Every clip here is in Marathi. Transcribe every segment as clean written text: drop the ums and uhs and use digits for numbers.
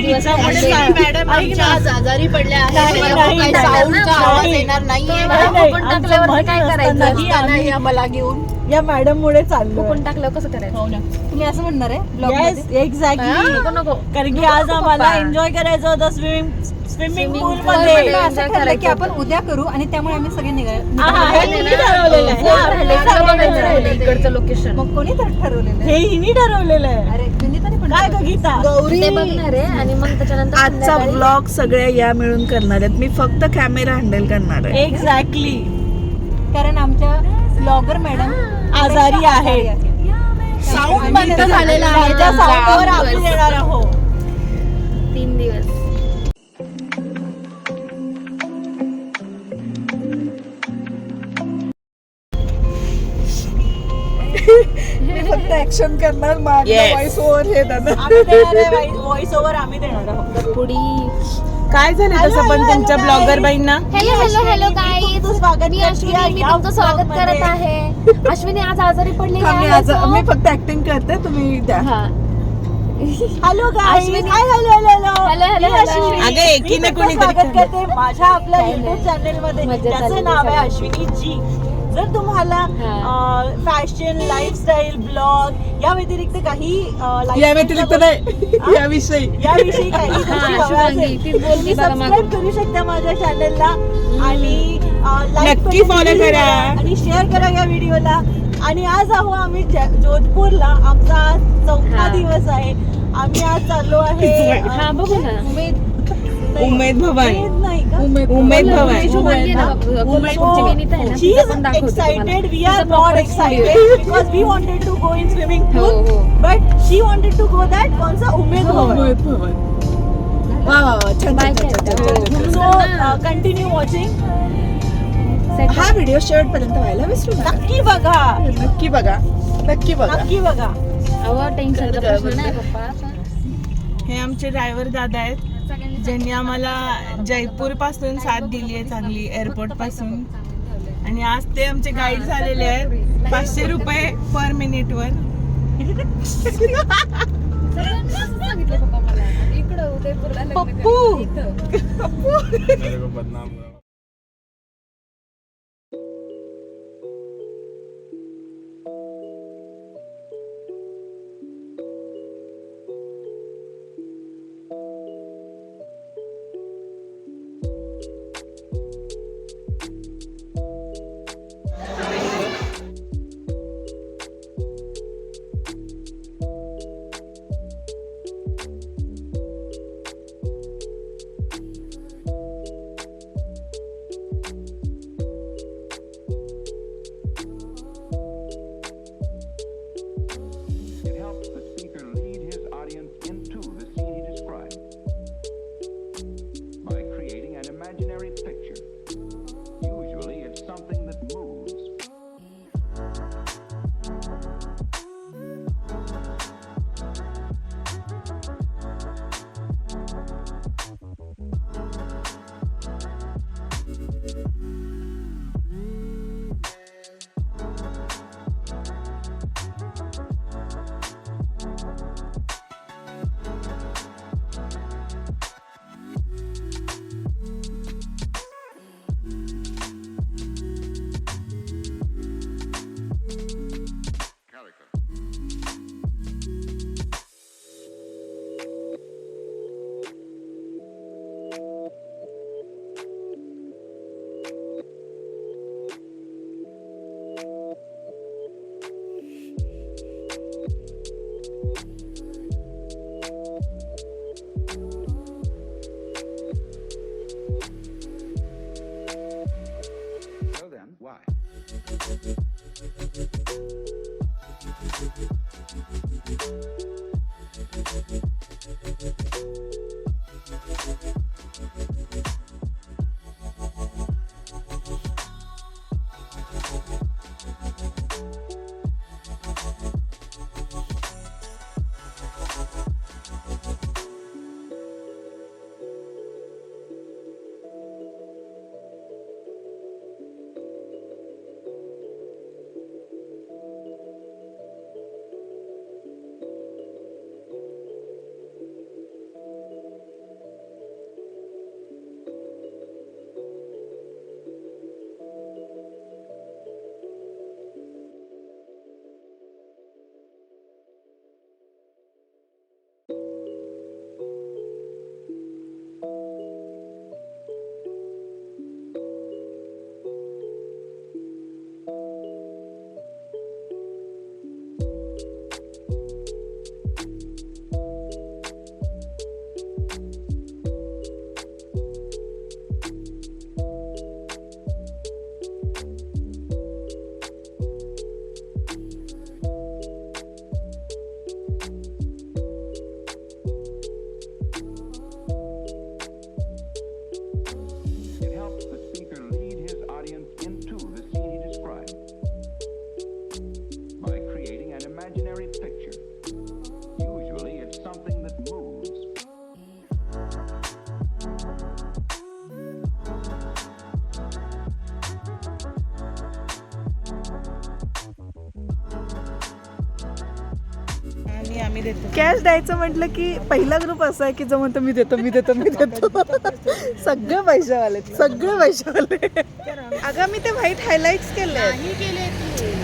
दिवस मॅडम आज आजारी पडल्या आहेत, साऊंडचा आवाज येणार नाहीये. टाकल्यावर काय करायचं मला घेऊन या मॅडम मुळे चाललो. कोण टाकलं कसं करायचं? तुम्ही असं म्हणणार आहे एक्झॅक्टली. नको कारण की आज आम्हाला एन्जॉय करायचं होतं स्विमिंग पूल मध्ये. असं ठरलं की आपण उद्या करू आणि त्यामुळे आम्ही सगळे निघालो. इकडचं लोकेशन मग कोणी तर ठरवलेलं हे हिनी ठरवलेलं आहे. अरे विनीताने पण काय ग गीता? ते बघणार आहे आणि मग त्याच्यानंतर आजचा ब्लॉग सगळ्या या मिळून करणार आहेत. मी फक्त कॅमेरा हँडल करणार आहे. एक्झॅक्टली. कारण आमच्या ब्लॉगर मॅडम आजारी आहे. साऊंड बंद झालेला आहे. त्या साऊंडवर आम्ही देणार आहोत 3 दिवस. मी फक्त ऍक्शन करणार. व्हॉइस ओव्हर हे दादा आम्ही देणार आहे. व्हॉइस ओव्हर आम्ही देणार आहोत. पुढी काय झालं तसं पण तुमच्या ब्लॉगर बाईंना? हॅलो हॅलो हॅलो गाईज, स्वागत मी अश्विनी, मी तुमचं स्वागत करत आहे. अश्विनी आज आजारी पडली मी फक्त ऍक्टिंग करते, तुम्ही द्या. Hello guys. अगं एकीने कोणीतरी स्वागत करते माझ्या आपल्या युट्यूब चॅनल मध्ये, ज्याचं नाव आहे अश्विनी जी. जर तुम्हाला फॅशन, लाईफस्टाईल, ब्लॉग या व्यतिरिक्त काही या व्यतिरिक्त नाही, याविषयी काही सबस्क्राईब करू शकता माझ्या चॅनलला आणि नक्की फॉलो करा आणि शेअर करा या व्हिडिओला. आणि आज आहो आम्ही जोधपूरला. आमचा आज 4था दिवस आहे. आम्ही आज चाललो आहे बघू ना उमेद भवन. नाही का Umaid Bhawan. She is excited. We are not excited because we wanted to go in swimming pool, but she wanted to go that कोणसा Umed Bhavan. So continue watching. हा व्हिडिओ शेवटपर्यंत व्हायला विसरू नका. नक्की बघा. नक्की बघा. नक्की बघा. टेन्शन नाही पप्पा. हे आमचे ड्रायव्हर दादा आहेत, ज्यांनी आम्हाला जयपूर पासून साथ दिली आहे चांगली, एअरपोर्ट पासून. आणि आज ते आमचे गाईड झालेले आहेत. 500 रुपये पर मिनिट वर. पप्पू. आणि आम्ही देतो. कॅश द्यायचं म्हटलं की पहिला ग्रुप असा आहे की जो म्हणतो मी देतो. सगळे पैशावाले, सगळे पैशावाले. अगं मी ते व्हाईट हायलाइट्स केले.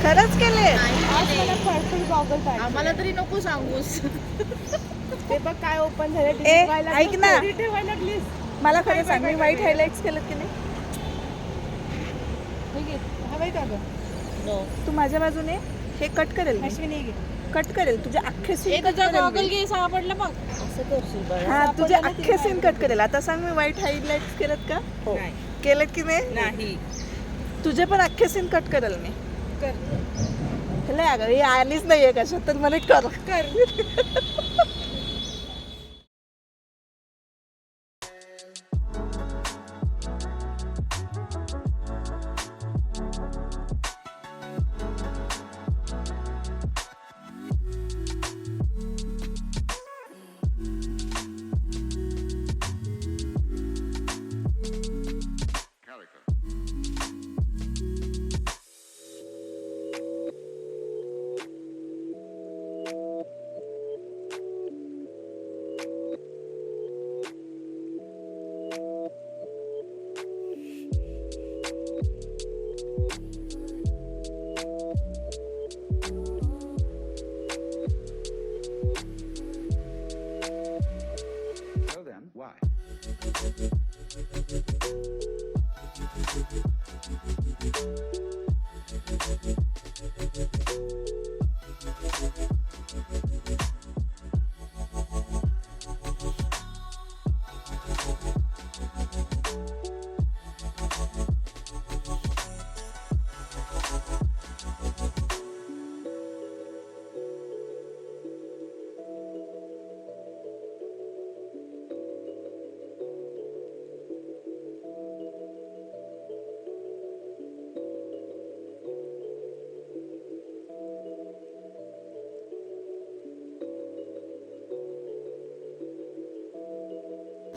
खरंच केले. आम्हाला तरी नको सांगूस. ते बघ काय ओपन झालं. ऐक ना, ठेवायला लागलीस. मला खरं सांग, मी व्हाईट हायलाइट्स केलेत की नाही? हवाय का गं? तू माझ्या बाजूने हे कट करेल. कट करेल तुझे अख्खे सीन कट करेल. सापडलं मग असं करशील बाळा. हा, तुझे अख्खे सीन कट करेल. आता सांग, मी व्हाईट हायलाइट्स केलेत का? नाही. केलेत की नाही? नाही. तुझे पण अख्खे सीन कट करेल मी. हे अगं ही आलीच नाहीये कशात, तर मला कर.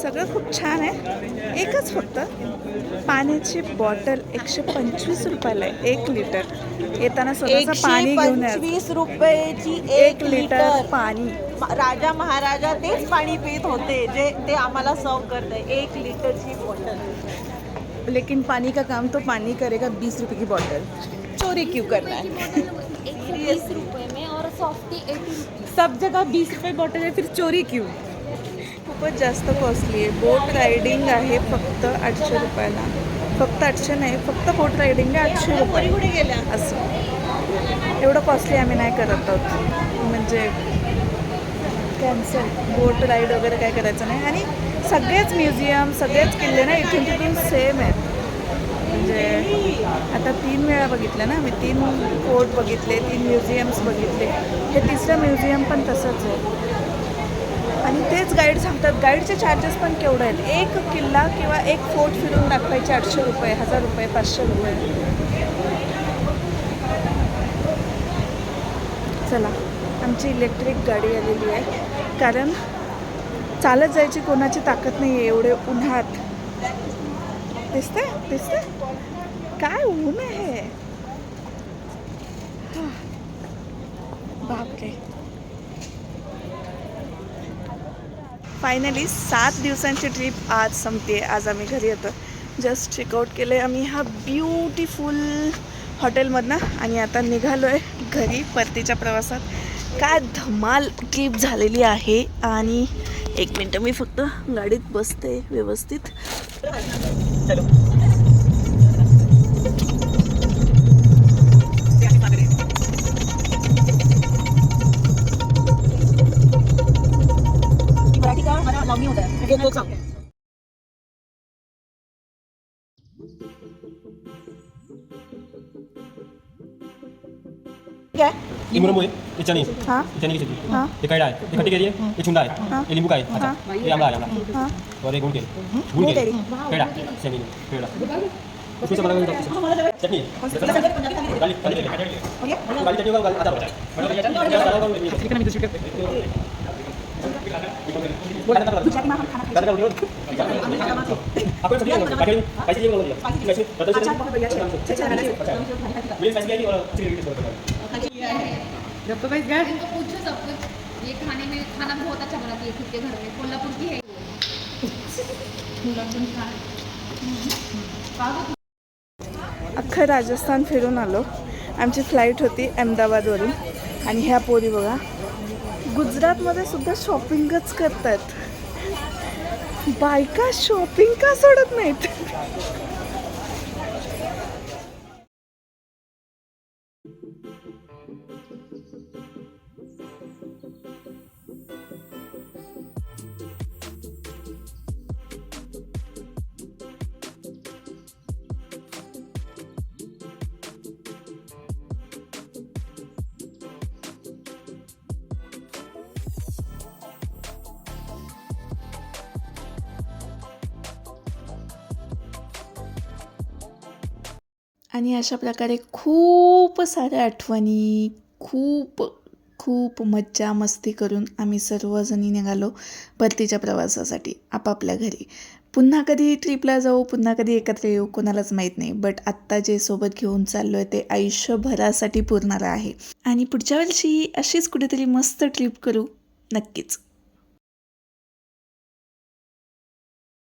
सगळं खूप छान आहे. एकच फक्त पाण्याची बॉटल 125 रुपयाला आहे, 1 लिटर. येताना स्वतःचं पाणी घेऊन यायचं. 125 रुपयाची 1 लिटर पाणी. राजा महाराजा तेच पाणी पित होते जे ते आम्हाला सर्व करते. 1 लिटरची बॉटल. लेकिन पानी का काम तो पानी करेगा. 20 रुपये की बॉटल चोरी क्यों करना है? 120 रुपये में और सॉफ्टी 80 सब जगह 20 रुपये बॉटल है, फिर चोरी क्यों? खूपच जास्त कॉस्टली आहे. बोट रायडिंग आहे फक्त 800 रुपयाला. फक्त 800 नाही, फक्त बोट रायडिंग आहे 800 रुपये. कुठे गेल्या असं एवढं कॉस्टली आम्ही नाही करत आहोत. म्हणजे कॅन्सल. बोट राईड वगैरे काय करायचं नाही. आणि सगळेच म्युझियम, सगळेच किल्ले ना इथून तिथून सेम आहेत. म्हणजे आता 3 वेळा बघितलं ना मी. 3 फोर्ट बघितले, 3 म्युझियम्स बघितले. हे तिसरं म्युझियम पण तसंच आहे. आणि तेच गाईड सांगतात. गाईडचे चार्जेस पण केवढे आहेत. एक किल्ला किंवा एक फोर्ट फिरून दाखवायचे 800 रुपये, 1000 रुपये, 500 रुपये. चला, आमची इलेक्ट्रिक गाडी आलेली आहे. कारण चालत जायची कोणाची ताकद नाही आहे एवढे उन्हात. दिसते दिसते काय ऊन आहे. बापरे. फायनली 7 दिवसांची ट्रिप आज संपते. आज आम्ही घरी येतो. जस्ट चेकआउट केलं आहे आम्ही ह्या ब्युटिफुल हॉटेलमधनं आणि आता निघालो आहे घरी परतीच्या प्रवासात. काय धमाल ट्रिप झालेली आहे. आणि 1 मिनटं मी फक्त गाडीत बसते व्यवस्थित. चलो. मराठी का मला लावणी होत आहे. तो सांग. क्या ये मुरमुरे, ये चने, हाँ ये चने की सब्जी, हाँ ये कैड़ा है, ये खट्टी कैरी है, ये चुंदा है, हाँ ये नींबू का है, अच्छा, ये आमला है आमला, हाँ और ये गुड़ कैरी, कैड़ा, सेमी, कैड़ा, उसमें से बना चटनी, गाली चटनी का आधा होता है, चिकन में स्वीट आपको सब्जी कैसे ये बोल दिया कैसे बता दीजिए। अच्छा मेरी स्पाइसी है और चिकन की जब तो गाइस पूछो सब कुछ. ये खाना बहुत अच्छा बनाती है खुद के घर में, कोल्हापुर की है। अख्खं राजस्थान फिरून आलो. आमची फ्लाईट होती अहमदाबादवरून आणि ह्या पोरी बघा गुजरातमध्ये सुद्धा शॉपिंगच करतात. बायका शॉपिंग का सोडत नाहीत. आणि अशा प्रकारे खूप साऱ्या आठवणी, खूप खूप मज्जा मस्ती करून आम्ही सर्वजणी निघालो परतीच्या प्रवासासाठी आपापल्या घरी. पुन्हा कधी ट्रिपला जाऊ, पुन्हा कधी एकत्र येऊ कोणालाच माहीत नाही. बट आत्ता जे सोबत घेऊन चाललो आहे ते आयुष्यभरासाठी पुरणारं आहे. आणि पुढच्या वर्षी अशीच कुठेतरी मस्त ट्रिप करू नक्कीच.